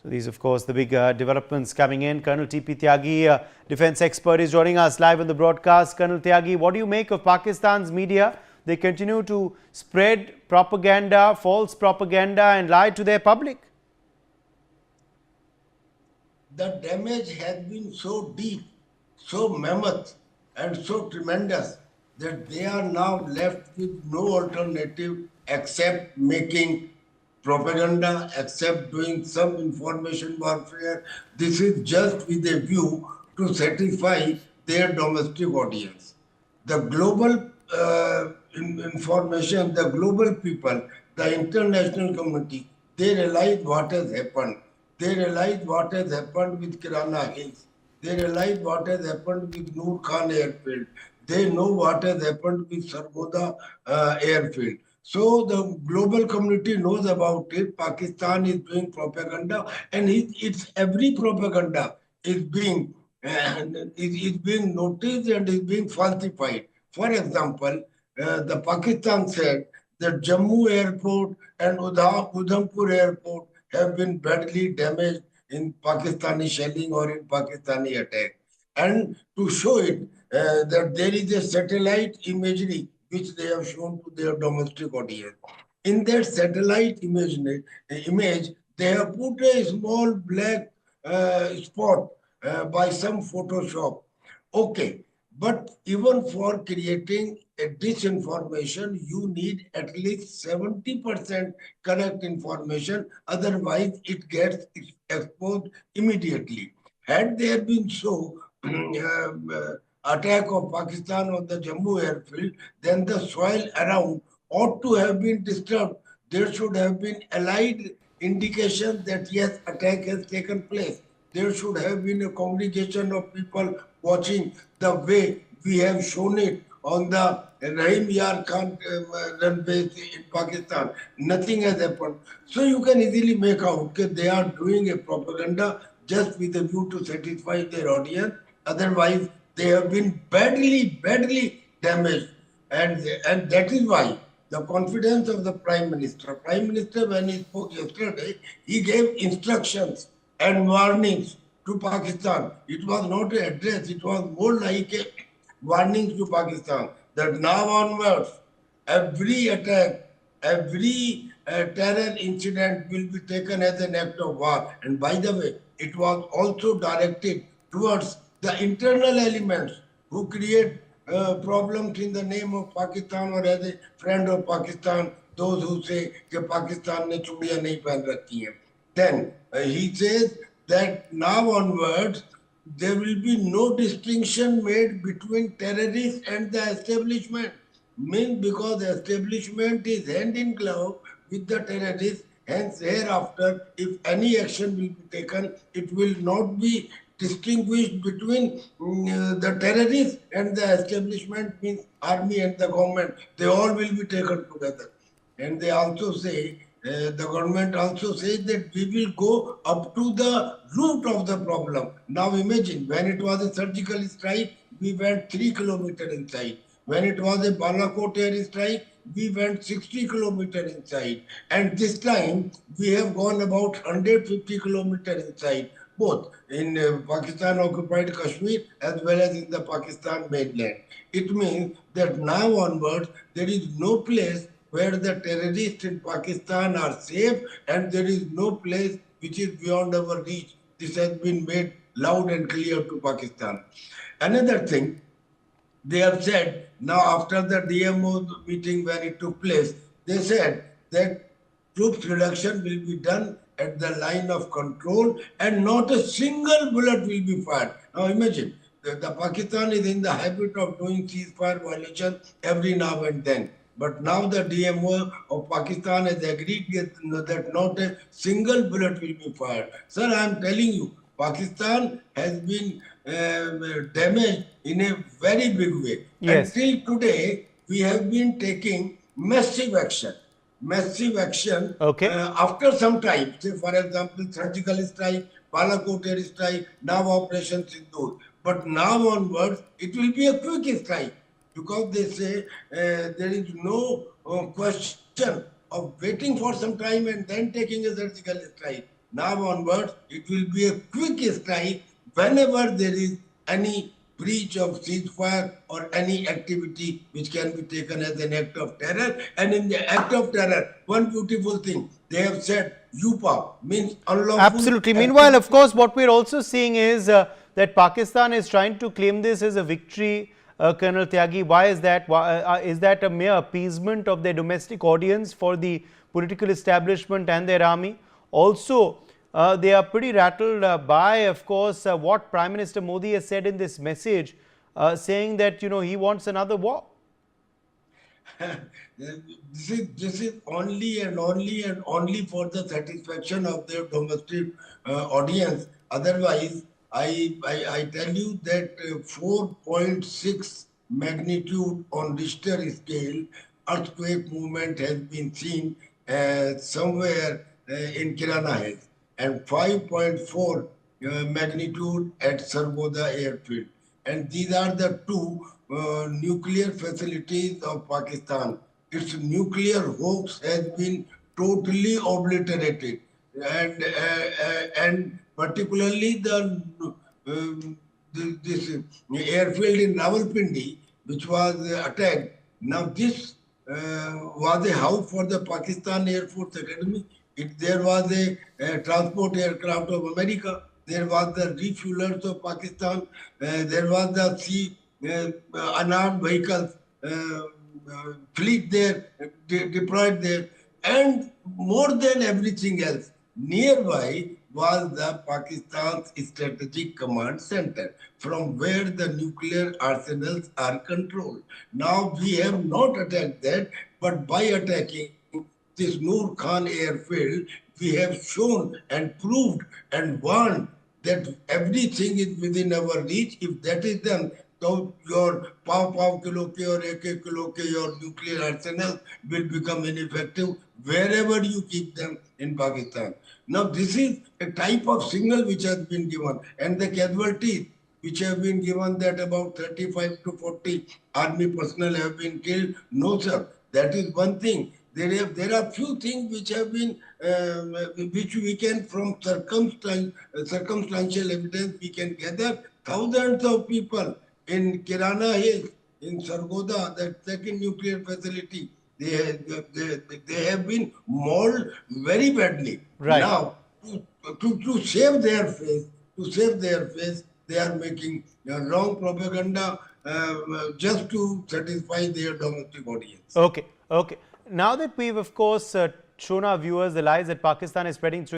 So these, of course, the big developments coming in. Colonel T.P. Tyagi, defense expert, is joining us live on the broadcast. Colonel Tyagi, what do you make of Pakistan's media? They continue to spread propaganda, false propaganda, and lie to their public. The damage has been so deep, so mammoth, and so tremendous that they are now left with no alternative except making propaganda, except doing some information warfare. This is just with a view to satisfy their domestic audience. The global information, the global people, the international community, they realize what has happened. They realize what has happened with Kirana Hills. They realize what has happened with Noor Khan airfield. They know what has happened with Sargoda airfield. So the global community knows about it. Pakistan is doing propaganda, and it's every propaganda is being is being noticed and is being falsified. For example, the Pakistan said that Jammu airport and Udhampur airport have been badly damaged in Pakistani shelling or in Pakistani attack. And to show it, that there is a satellite imagery which they have shown to their domestic audience. In that satellite image, they have put a small black spot by some Photoshop. Okay, but even for creating a disinformation, you need at least 70% correct information, otherwise it gets exposed immediately. Had there been so attack of Pakistan on the Jammu airfield, then the soil around ought to have been disturbed. There should have been allied indication that yes, attack has taken place. There should have been a congregation of people watching the way we have shown it on the Rahim Yar Khan runway in Pakistan. Nothing has happened. So you can easily make out that they are doing a propaganda just with a view to satisfy their audience. Otherwise, they have been badly damaged. And that is why the confidence of the Prime Minister. Prime Minister, when he spoke yesterday, he gave instructions and warnings to Pakistan. It was not an address, it was more like a warning to Pakistan that now onwards, every attack, every terror incident will be taken as an act of war. And by the way, it was also directed towards the internal elements who create problems in the name of Pakistan or as a friend of Pakistan, those who say that Pakistan ne chudiyan nahi pehan rakhi hai. Then he says that now onwards there will be no distinction made between terrorists and the establishment. Means because the establishment is hand in glove with the terrorists, hence hereafter, if any action will be taken, it will not be distinguished between the terrorists and the establishment, means army and the government. They all will be taken together. And they also say, the government also says that we will go up to the root of the problem. Now imagine, when it was a surgical strike, we went 3 kilometers inside. When it was a Balakot air strike, we went 60 kilometers inside. And this time, we have gone about 150 kilometers inside, both in Pakistan occupied Kashmir as well as in the Pakistan mainland. It means that now onwards, there is no place where the terrorists in Pakistan are safe, and there is no place which is beyond our reach. This has been made loud and clear to Pakistan. Another thing, they have said now after the DMO meeting when it took place, they said that troops reduction will be done at the line of control and not a single bullet will be fired. Now imagine, the Pakistan is in the habit of doing ceasefire violation every now and then. But now the DMO of Pakistan has agreed that not a single bullet will be fired. Sir, I am telling you, Pakistan has been damaged in a very big way. Yes. Until today, we have been taking massive action. Massive action Okay. after some time, say for example, surgical strike, Balakot air strike, now Operation Sindoor. But now onwards, it will be a quick strike because they say there is no question of waiting for some time and then taking a surgical strike. Now onwards, it will be a quick strike whenever there is any breach of ceasefire or any activity which can be taken as an act of terror. And in the act of terror, one beautiful thing, they have said UPA means unlawful Absolutely. Meanwhile, of activity. course, what we're also seeing is that Pakistan is trying to claim this as a victory, Colonel Tyagi. Why is that? Is that a mere appeasement of their domestic audience for the political establishment and their army? Also, they are pretty rattled by, of course, what Prime Minister Modi has said in this message, saying that, he wants another war. This is only and only and only for the satisfaction of their domestic audience. Otherwise, I tell you that 4.6 magnitude on Richter scale earthquake movement has been seen somewhere in Kirana Hills, and 5.4 magnitude at Sargoda airfield. And these are the two nuclear facilities of Pakistan. Its nuclear hoax has been totally obliterated, and particularly this airfield in Rawalpindi, which was attacked. Now this was a house for the Pakistan Air Force Academy. There was a transport aircraft of America. There was the refuelers of Pakistan. There was the sea unarmed vehicles fleet there, deployed there. And more than everything else, nearby was the Pakistan's strategic command center, from where the nuclear arsenals are controlled. Now we have not attacked that, but by attacking this Noor Khan airfield, we have shown and proved and warned that everything is within our reach. If that is done, so your pow kilo ke or ek kilo ke your nuclear arsenal will become ineffective wherever you keep them in Pakistan. Now this is a type of signal which has been given, and the casualties which have been given that about 35 to 40 army personnel have been killed. No, sir, that is one thing. There are few things which have been which we can from circumstantial evidence we can gather. Thousands of people in Kirana Hills, in Sargoda, that second nuclear facility, they have been mauled very badly. Right. Now, to save their face, they are making wrong propaganda just to satisfy their domestic audience. Okay. Okay. Now that we've, of course, shown our viewers the lies that Pakistan is spreading through